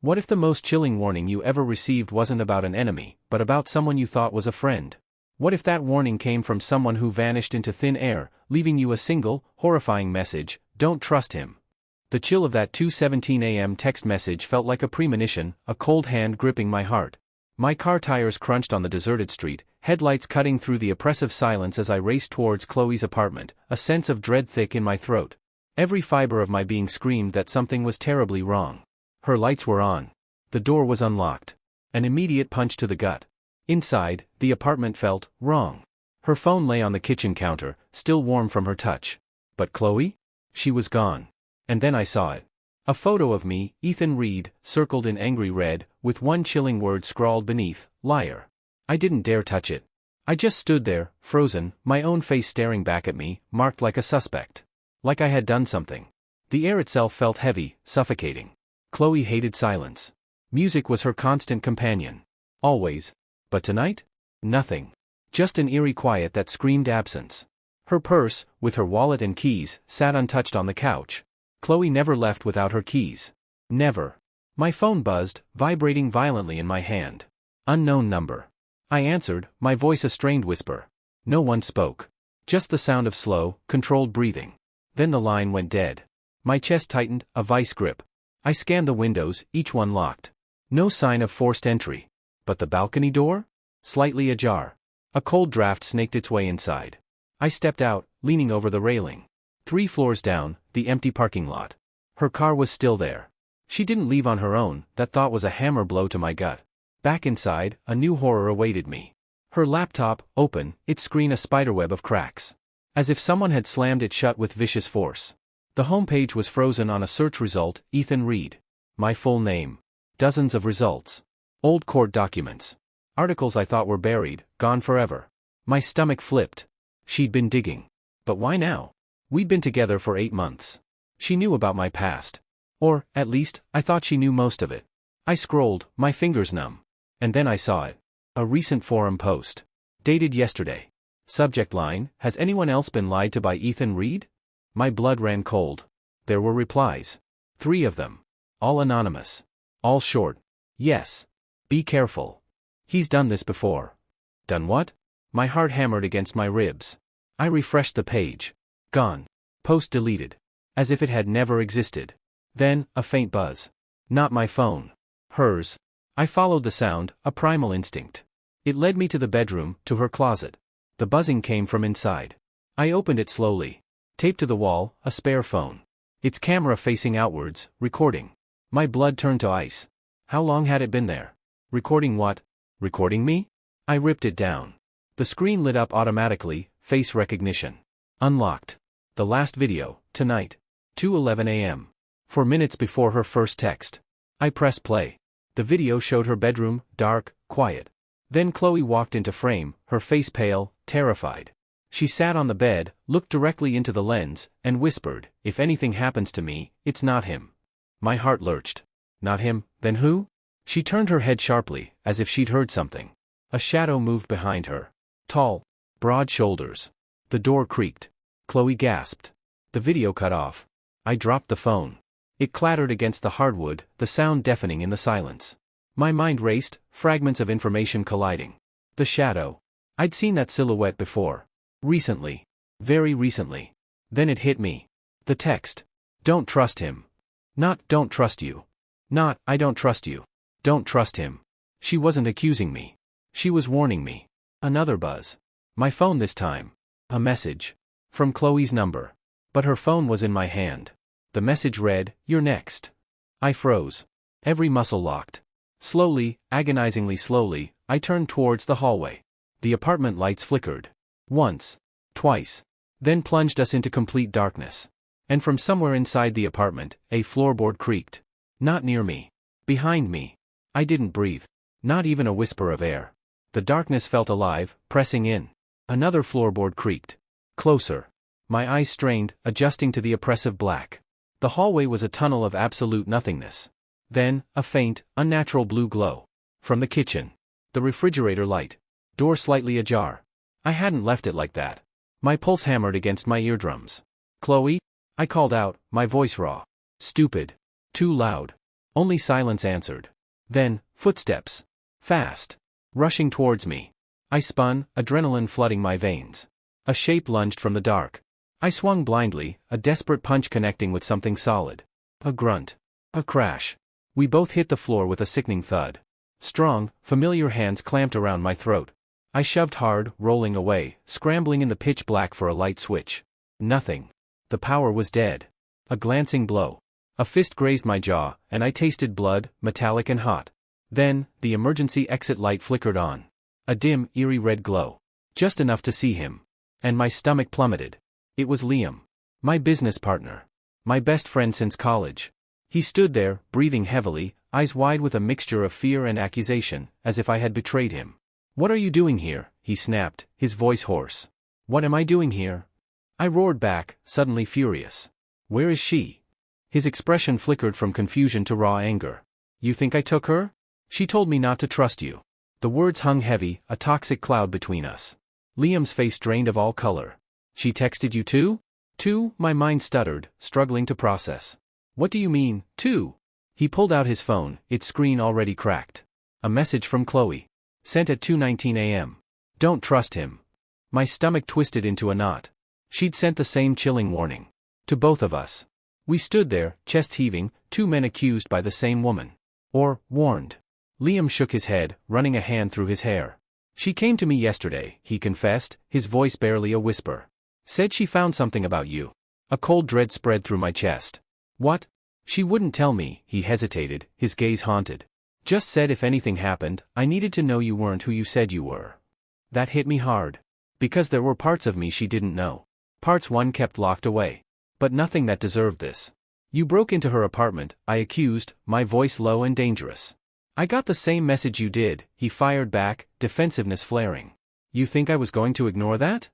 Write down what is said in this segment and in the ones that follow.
What if the most chilling warning you ever received wasn't about an enemy, but about someone you thought was a friend? What if that warning came from someone who vanished into thin air, leaving you a single, horrifying message: don't trust him? The chill of that 2:17 a.m. text message felt like a premonition, a cold hand gripping my heart. My car tires crunched on the deserted street, headlights cutting through the oppressive silence as I raced towards Chloe's apartment, a sense of dread thick in my throat. Every fiber of my being screamed that something was terribly wrong. Her lights were on. The door was unlocked. An immediate punch to the gut. Inside, the apartment felt wrong. Her phone lay on the kitchen counter, still warm from her touch. But Chloe? She was gone. And then I saw it. A photo of me, Ethan Reed, circled in angry red, with one chilling word scrawled beneath: liar. I didn't dare touch it. I just stood there, frozen, my own face staring back at me, marked like a suspect. Like I had done something. The air itself felt heavy, suffocating. Chloe hated silence. Music was her constant companion. Always. But tonight? Nothing. Just an eerie quiet that screamed absence. Her purse, with her wallet and keys, sat untouched on the couch. Chloe never left without her keys. Never. My phone buzzed, vibrating violently in my hand. Unknown number. I answered, my voice a strained whisper. No one spoke. Just the sound of slow, controlled breathing. Then the line went dead. My chest tightened, a vice grip. I scanned the windows, each one locked. No sign of forced entry. But the balcony door? Slightly ajar. A cold draft snaked its way inside. I stepped out, leaning over the railing. 3 floors down, the empty parking lot. Her car was still there. She didn't leave on her own. That thought was a hammer blow to my gut. Back inside, a new horror awaited me. Her laptop, open, its screen a spiderweb of cracks. As if someone had slammed it shut with vicious force. The homepage was frozen on a search result: Ethan Reed. My full name. Dozens of results. Old court documents. Articles I thought were buried, gone forever. My stomach flipped. She'd been digging. But why now? We'd been together for 8 months. She knew about my past. Or, at least, I thought she knew most of it. I scrolled, my fingers numb. And then I saw it. A recent forum post. Dated yesterday. Subject line: has anyone else been lied to by Ethan Reed? My blood ran cold. There were replies. 3 of them. All anonymous. All short. Yes. Be careful. He's done this before. Done what? My heart hammered against my ribs. I refreshed the page. Gone. Post deleted. As if it had never existed. Then, a faint buzz. Not my phone. Hers. I followed the sound, a primal instinct. It led me to the bedroom, to her closet. The buzzing came from inside. I opened it slowly. Taped to the wall, a spare phone. Its camera facing outwards, recording. My blood turned to ice. How long had it been there? Recording what? Recording me? I ripped it down. The screen lit up automatically, face recognition. Unlocked. The last video, tonight. 2:11 a.m. 4 minutes before her first text. I pressed play. The video showed her bedroom, dark, quiet. Then Chloe walked into frame, her face pale, terrified. She sat on the bed, looked directly into the lens, and whispered, "If anything happens to me, it's not him." My heart lurched. Not him, then who? She turned her head sharply, as if she'd heard something. A shadow moved behind her. Tall. Broad shoulders. The door creaked. Chloe gasped. The video cut off. I dropped the phone. It clattered against the hardwood, the sound deafening in the silence. My mind raced, fragments of information colliding. The shadow. I'd seen that silhouette before. Recently. Very recently. Then it hit me. The text. Don't trust him. Not, don't trust you. Not, I don't trust you. Don't trust him. She wasn't accusing me. She was warning me. Another buzz. My phone this time. A message. From Chloe's number. But her phone was in my hand. The message read, "You're next." I froze. Every muscle locked. Slowly, agonizingly slowly, I turned towards the hallway. The apartment lights flickered. Once. Twice. Then plunged us into complete darkness. And from somewhere inside the apartment, a floorboard creaked. Not near me. Behind me. I didn't breathe. Not even a whisper of air. The darkness felt alive, pressing in. Another floorboard creaked. Closer. My eyes strained, adjusting to the oppressive black. The hallway was a tunnel of absolute nothingness. Then, a faint, unnatural blue glow. From the kitchen. The refrigerator light. Door slightly ajar. I hadn't left it like that. My pulse hammered against my eardrums. "Chloe?" I called out, my voice raw. Stupid. Too loud. Only silence answered. Then, footsteps. Fast. Rushing towards me. I spun, adrenaline flooding my veins. A shape lunged from the dark. I swung blindly, a desperate punch connecting with something solid. A grunt. A crash. We both hit the floor with a sickening thud. Strong, familiar hands clamped around my throat. I shoved hard, rolling away, scrambling in the pitch black for a light switch. Nothing. The power was dead. A glancing blow. A fist grazed my jaw, and I tasted blood, metallic and hot. Then, the emergency exit light flickered on. A dim, eerie red glow. Just enough to see him. And my stomach plummeted. It was Liam. My business partner. My best friend since college. He stood there, breathing heavily, eyes wide with a mixture of fear and accusation, as if I had betrayed him. "What are you doing here?" he snapped, his voice hoarse. "What am I doing here?" I roared back, suddenly furious. "Where is she?" His expression flickered from confusion to raw anger. "You think I took her? She told me not to trust you." The words hung heavy, a toxic cloud between us. Liam's face drained of all color. "She texted you too?" "Too?" My mind stuttered, struggling to process. "What do you mean, too?" He pulled out his phone, its screen already cracked. A message from Chloe. Sent at 2:19 a.m. "Don't trust him." My stomach twisted into a knot. She'd sent the same chilling warning. To both of us. We stood there, chests heaving, two men accused by the same woman. Or, warned. Liam shook his head, running a hand through his hair. "She came to me yesterday," he confessed, his voice barely a whisper. "Said she found something about you." A cold dread spread through my chest. "What?" "She wouldn't tell me," he hesitated, his gaze haunted. "Just said if anything happened, I needed to know you weren't who you said you were." That hit me hard. Because there were parts of me she didn't know. Parts one kept locked away. But nothing that deserved this. "You broke into her apartment," I accused, my voice low and dangerous. "I got the same message you did," he fired back, defensiveness flaring. "You think I was going to ignore that?"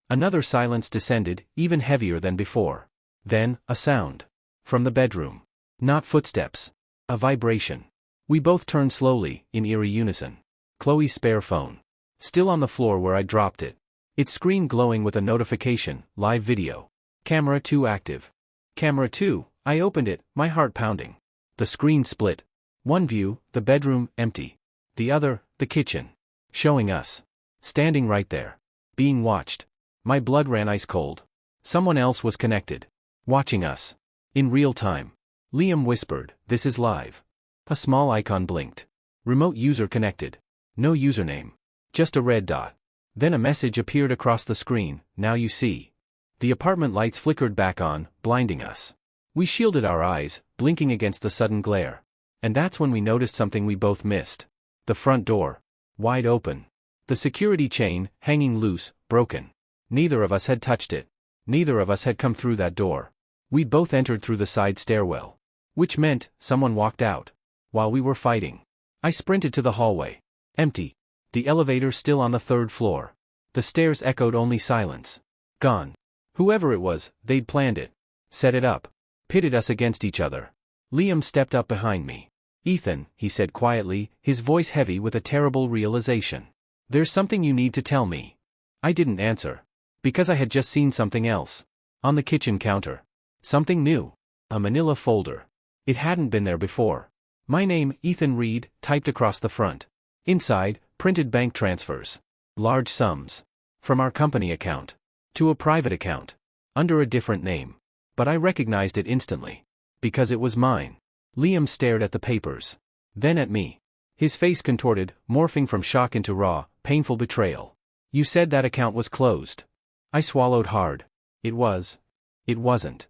Another silence descended, even heavier than before. Then, a sound. From the bedroom. Not footsteps. A vibration. We both turned slowly, in eerie unison. Chloe's spare phone. Still on the floor where I dropped it. Its screen glowing with a notification, live video. Camera 2 active. Camera 2, I opened it, my heart pounding. The screen split. One view, the bedroom, empty. The other, the kitchen. Showing us. Standing right there. Being watched. My blood ran ice cold. Someone else was connected. Watching us. In real time. Liam whispered, "This is live." A small icon blinked. Remote user connected. No username. Just a red dot. Then a message appeared across the screen, "Now you see." The apartment lights flickered back on, blinding us. We shielded our eyes, blinking against the sudden glare. And that's when we noticed something we both missed. The front door. Wide open. The security chain, hanging loose, broken. Neither of us had touched it. Neither of us had come through that door. We'd both entered through the side stairwell. Which meant, someone walked out. While we were fighting. I sprinted to the hallway. Empty. The elevator still on the third floor. The stairs echoed only silence. Gone. Whoever it was, they'd planned it. Set it up. Pitted us against each other. Liam stepped up behind me. "Ethan," he said quietly, his voice heavy with a terrible realization. "There's something you need to tell me." I didn't answer. Because I had just seen something else. On the kitchen counter. Something new. A manila folder. It hadn't been there before. My name, Ethan Reed, typed across the front. Inside, printed bank transfers. Large sums. From our company account. To a private account. Under a different name. But I recognized it instantly. Because it was mine. Liam stared at the papers. Then at me. His face contorted, morphing from shock into raw, painful betrayal. "You said that account was closed." I swallowed hard. It was. It wasn't.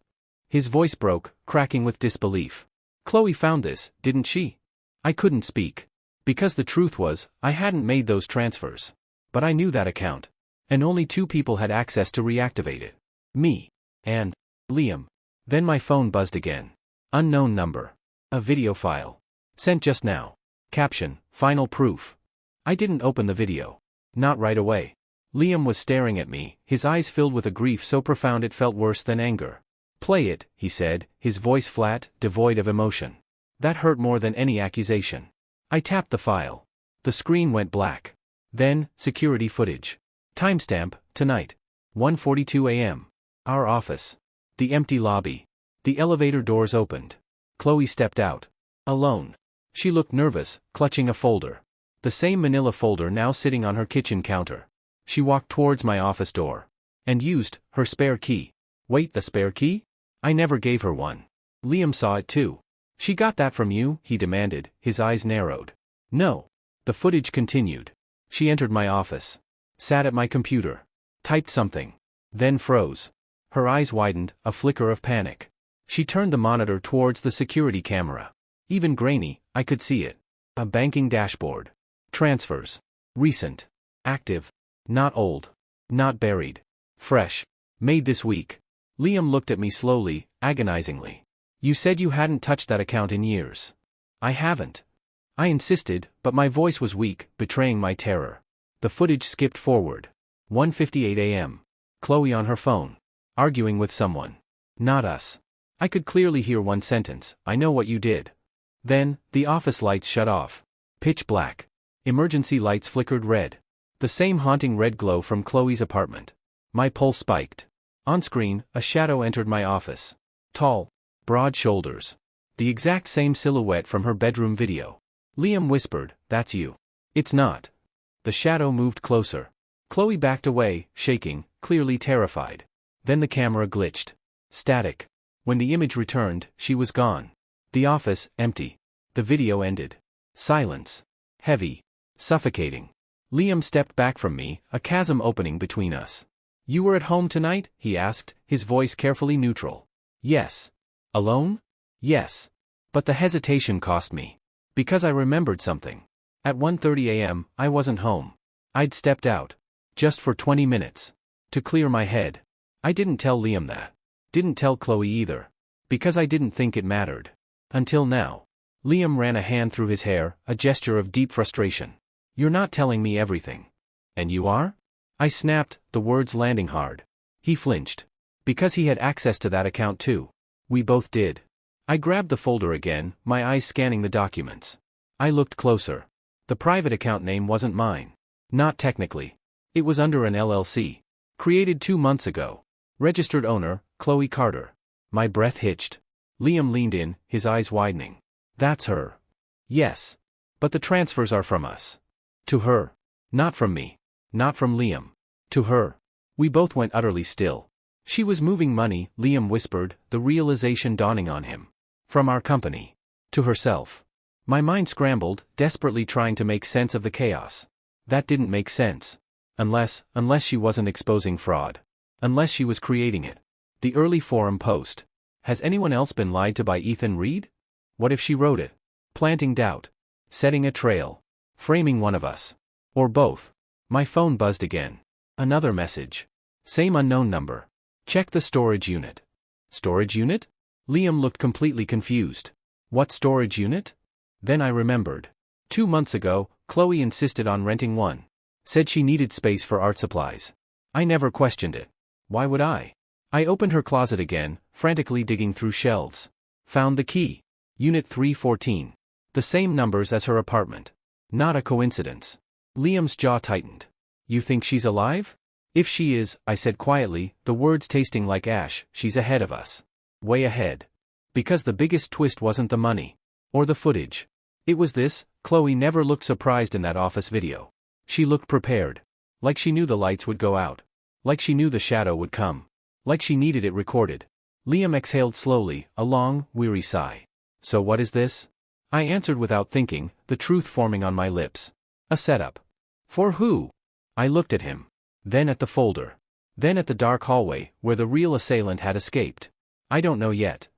His voice broke, cracking with disbelief. "Chloe found this, didn't she?" I couldn't speak. Because the truth was, I hadn't made those transfers. But I knew that account. And only two people had access to reactivate it. Me. And Liam. Then my phone buzzed again. Unknown number. A video file. Sent just now. Caption, "Final proof." I didn't open the video. Not right away. Liam was staring at me, his eyes filled with a grief so profound it felt worse than anger. "Play it," he said, his voice flat, devoid of emotion. That hurt more than any accusation. I tapped the file. The screen went black. Then, security footage. Timestamp, tonight. 1:42 a.m. Our office. The empty lobby. The elevator doors opened. Chloe stepped out. Alone. She looked nervous, clutching a folder. The same manila folder now sitting on her kitchen counter. She walked towards my office door. And used her spare key. Wait, the spare key? I never gave her one. Liam saw it too. She got that from you? He demanded, his eyes narrowed. No. The footage continued. She entered my office. Sat at my computer. Typed something. Then froze. Her eyes widened, a flicker of panic. She turned the monitor towards the security camera. Even grainy, I could see it. A banking dashboard. Transfers. Recent. Active. Not old. Not buried. Fresh. Made this week. Liam looked at me slowly, agonizingly. You said you hadn't touched that account in years. I haven't. I insisted, but my voice was weak, betraying my terror. The footage skipped forward. 1:58 a.m. Chloe on her phone. Arguing with someone. Not us. I could clearly hear one sentence, I know what you did. Then, the office lights shut off. Pitch black. Emergency lights flickered red. The same haunting red glow from Chloe's apartment. My pulse spiked. On screen, a shadow entered my office. Tall. Broad shoulders. The exact same silhouette from her bedroom video. Liam whispered, "That's you." "It's not." The shadow moved closer. Chloe backed away, shaking, clearly terrified. Then the camera glitched. Static. When the image returned, she was gone. The office, empty. The video ended. Silence. Heavy. Suffocating. Liam stepped back from me, a chasm opening between us. "You were at home tonight?" he asked, his voice carefully neutral. "Yes." "Alone?" "Yes." But the hesitation cost me. Because I remembered something. At 1:30 a.m., I wasn't home. I'd stepped out. Just for 20 minutes. To clear my head. I didn't tell Liam that. Didn't tell Chloe either. Because I didn't think it mattered. Until now. Liam ran a hand through his hair, a gesture of deep frustration. "You're not telling me everything." "And you are?" I snapped, the words landing hard. He flinched. Because he had access to that account too. We both did. I grabbed the folder again, my eyes scanning the documents. I looked closer. The private account name wasn't mine. Not technically. It was under an LLC. Created 2 months ago. Registered owner, Chloe Carter. My breath hitched. Liam leaned in, his eyes widening. "That's her." "Yes. But the transfers are from us." "To her." "Not from me. Not from Liam. To her." We both went utterly still. "She was moving money," Liam whispered, the realization dawning on him. "From our company. To herself." My mind scrambled, desperately trying to make sense of the chaos. That didn't make sense. Unless she wasn't exposing fraud. Unless she was creating it. The early forum post. Has anyone else been lied to by Ethan Reed? What if she wrote it? Planting doubt. Setting a trail. Framing one of us. Or both. My phone buzzed again. Another message. Same unknown number. Check the storage unit. Storage unit? Liam looked completely confused. What storage unit? Then I remembered. 2 months ago, Chloe insisted on renting one. Said she needed space for art supplies. I never questioned it. Why would I? I opened her closet again, frantically digging through shelves. Found the key. Unit 314. The same numbers as her apartment. Not a coincidence. Liam's jaw tightened. "You think she's alive?" "If she is," I said quietly, the words tasting like ash, "she's ahead of us. Way ahead." Because the biggest twist wasn't the money. Or the footage. It was this. Chloe never looked surprised in that office video. She looked prepared. Like she knew the lights would go out. Like she knew the shadow would come. Like she needed it recorded. Liam exhaled slowly, a long, weary sigh. "So what is this?" I answered without thinking, the truth forming on my lips. "A setup." "For who?" I looked at him. Then at the folder. Then at the dark hallway, where the real assailant had escaped. I don't know yet.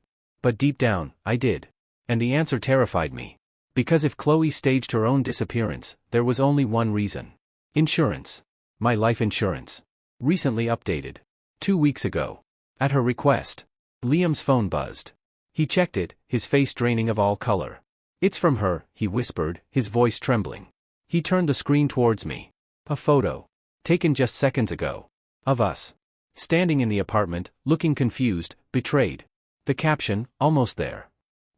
But deep down, I did. And the answer terrified me. Because if Chloe staged her own disappearance, there was only one reason. Insurance. My life insurance. Recently updated. 2 weeks ago. At her request. Liam's phone buzzed. He checked it, his face draining of all color. "It's from her," he whispered, his voice trembling. He turned the screen towards me. A photo. Taken just seconds ago. Of us. Standing in the apartment, looking confused, betrayed. The caption, "Almost there."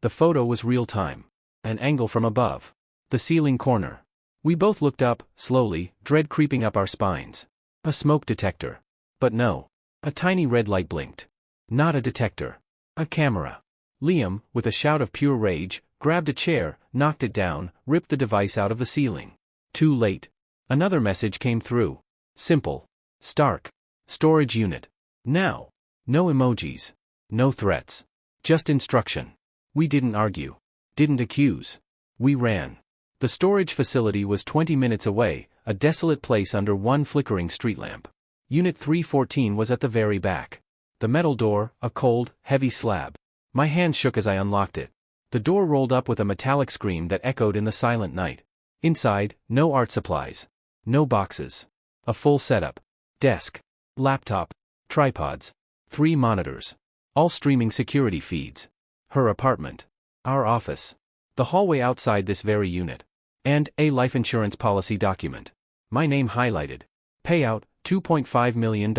The photo was real time. An angle from above. The ceiling corner. We both looked up, slowly, dread creeping up our spines. A smoke detector. But no. A tiny red light blinked. Not a detector. A camera. Liam, with a shout of pure rage, Grabbed a chair, knocked it down, ripped the device out of the ceiling. Too late. Another message came through. Simple. Stark. Storage unit. Now. No emojis. No threats. Just instruction. We didn't argue. Didn't accuse. We ran. The storage facility was 20 minutes away, a desolate place under one flickering street lamp. Unit 314 was at the very back. The metal door, a cold, heavy slab. My hand shook as I unlocked it. The door rolled up with a metallic scream that echoed in the silent night. Inside, no art supplies. No boxes. A full setup. Desk. Laptop. Tripods. 3 monitors. All streaming security feeds. Her apartment. Our office. The hallway outside this very unit. And a life insurance policy document. My name highlighted. Payout, $2.5 million.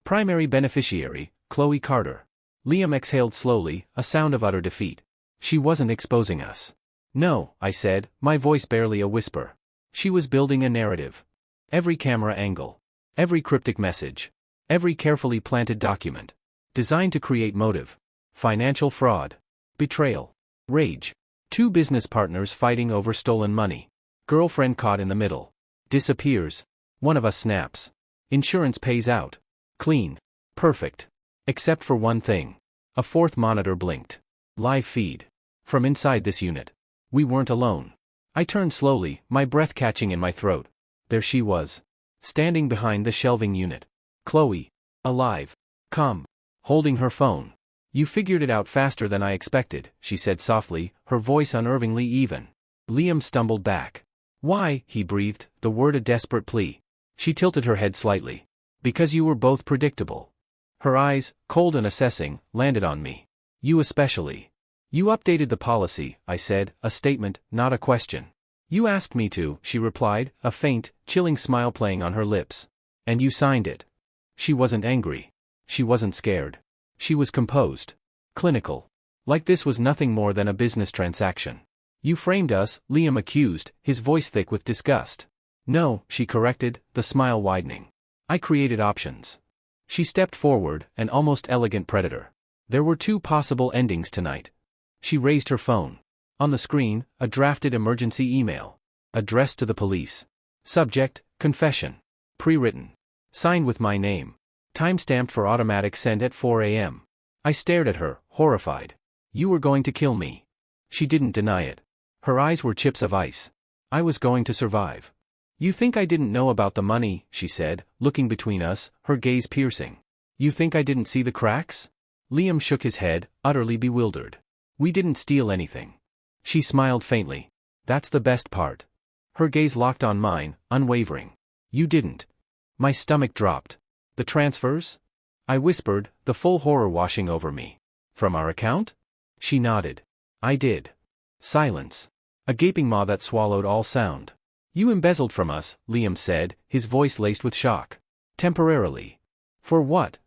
Primary beneficiary, Chloe Carter. Liam exhaled slowly, a sound of utter defeat. She wasn't exposing us. No, I said, my voice barely a whisper. She was building a narrative. Every camera angle. Every cryptic message. Every carefully planted document. Designed to create motive. Financial fraud. Betrayal. Rage. 2 business partners fighting over stolen money. Girlfriend caught in the middle. Disappears. One of us snaps. Insurance pays out. Clean. Perfect. Except for one thing. A 4th monitor blinked. Live feed. From inside this unit. We weren't alone. I turned slowly, my breath catching in my throat. There she was. Standing behind the shelving unit. Chloe. Alive. Calm. Holding her phone. You figured it out faster than I expected, she said softly, her voice unnervingly even. Liam stumbled back. Why, he breathed, the word a desperate plea. She tilted her head slightly. Because you were both predictable. Her eyes, cold and assessing, landed on me. You especially. You updated the policy, I said, a statement, not a question. You asked me to, she replied, a faint, chilling smile playing on her lips. And you signed it. She wasn't angry. She wasn't scared. She was composed. Clinical. Like this was nothing more than a business transaction. You framed us, Liam accused, his voice thick with disgust. No, she corrected, the smile widening. I created options. She stepped forward, an almost elegant predator. There were 2 possible endings tonight. She raised her phone. On the screen, a drafted emergency email. Addressed to the police. Subject, confession. Pre-written. Signed with my name. Time-stamped for automatic send at 4 a.m. I stared at her, horrified. You were going to kill me. She didn't deny it. Her eyes were chips of ice. I was going to survive. You think I didn't know about the money, she said, looking between us, her gaze piercing. You think I didn't see the cracks? Liam shook his head, utterly bewildered. We didn't steal anything. She smiled faintly. That's the best part. Her gaze locked on mine, unwavering. You didn't. My stomach dropped. The transfers? I whispered, the full horror washing over me. From our account? She nodded. I did. Silence. A gaping maw that swallowed all sound. You embezzled from us, Liam said, his voice laced with shock. Temporarily. For what?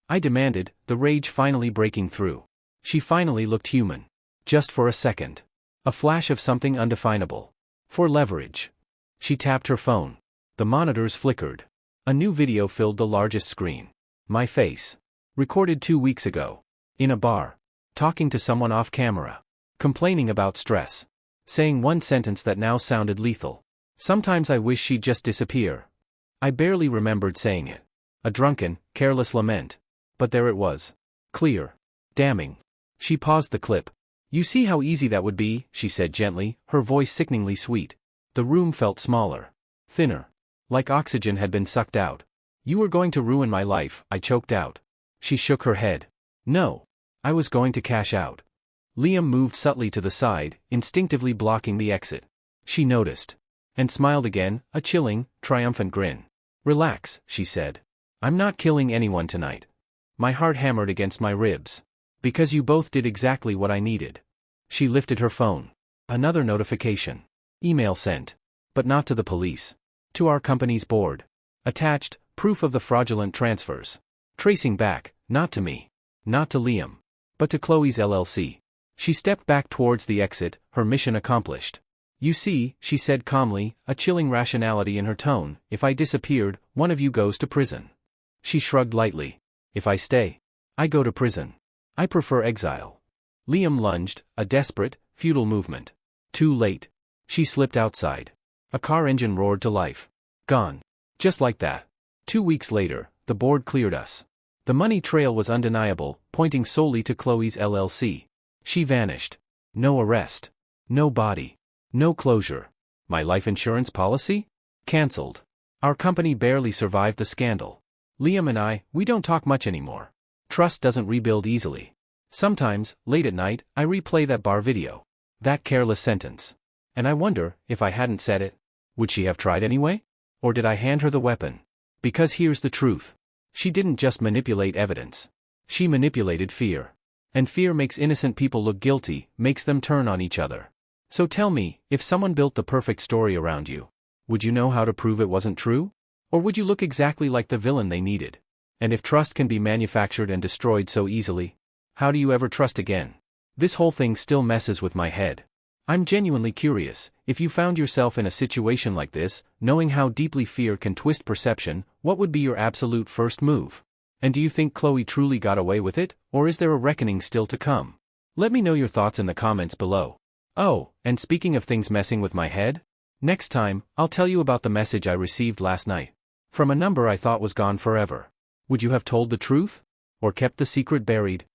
I demanded, the rage finally breaking through. She finally looked human. Just for a second. A flash of something undefinable. For leverage. She tapped her phone. The monitors flickered. A new video filled the largest screen. My face. Recorded 2 weeks ago. In a bar. Talking to someone off camera. Complaining about stress. Saying one sentence that now sounded lethal. Sometimes I wish she'd just disappear. I barely remembered saying it. A drunken, careless lament. But there it was. Clear. Damning. She paused the clip. You see how easy that would be, she said gently, her voice sickeningly sweet. The room felt smaller. Thinner. Like oxygen had been sucked out. You were going to ruin my life, I choked out. She shook her head. No. I was going to cash out. Liam moved subtly to the side, instinctively blocking the exit. She noticed. And smiled again, a chilling, triumphant grin. Relax, she said. I'm not killing anyone tonight. My heart hammered against my ribs. Because you both did exactly what I needed. She lifted her phone. Another notification. Email sent. But not to the police. To our company's board. Attached, proof of the fraudulent transfers. Tracing back, not to me. Not to Liam. But to Chloe's LLC. She stepped back towards the exit, her mission accomplished. You see, she said calmly, a chilling rationality in her tone, if I disappeared, one of you goes to prison. She shrugged lightly. If I stay, I go to prison. I prefer exile. Liam lunged, a desperate, futile movement. Too late. She slipped outside. A car engine roared to life. Gone. Just like that. 2 weeks later, the board cleared us. The money trail was undeniable, pointing solely to Chloe's LLC. She vanished. No arrest. No body. No closure. My life insurance policy? Cancelled. Our company barely survived the scandal. Liam and I, we don't talk much anymore. Trust doesn't rebuild easily. Sometimes, late at night, I replay that bar video. That careless sentence. And I wonder, if I hadn't said it, would she have tried anyway? Or did I hand her the weapon? Because here's the truth. She didn't just manipulate evidence. She manipulated fear. And fear makes innocent people look guilty, makes them turn on each other. So tell me, if someone built the perfect story around you, would you know how to prove it wasn't true? Or would you look exactly like the villain they needed? And if trust can be manufactured and destroyed so easily, how do you ever trust again? This whole thing still messes with my head. I'm genuinely curious, if you found yourself in a situation like this, knowing how deeply fear can twist perception, what would be your absolute first move? And do you think Chloe truly got away with it, or is there a reckoning still to come? Let me know your thoughts in the comments below. Oh, and speaking of things messing with my head, next time, I'll tell you about the message I received last night. From a number I thought was gone forever. Would you have told the truth? Or kept the secret buried?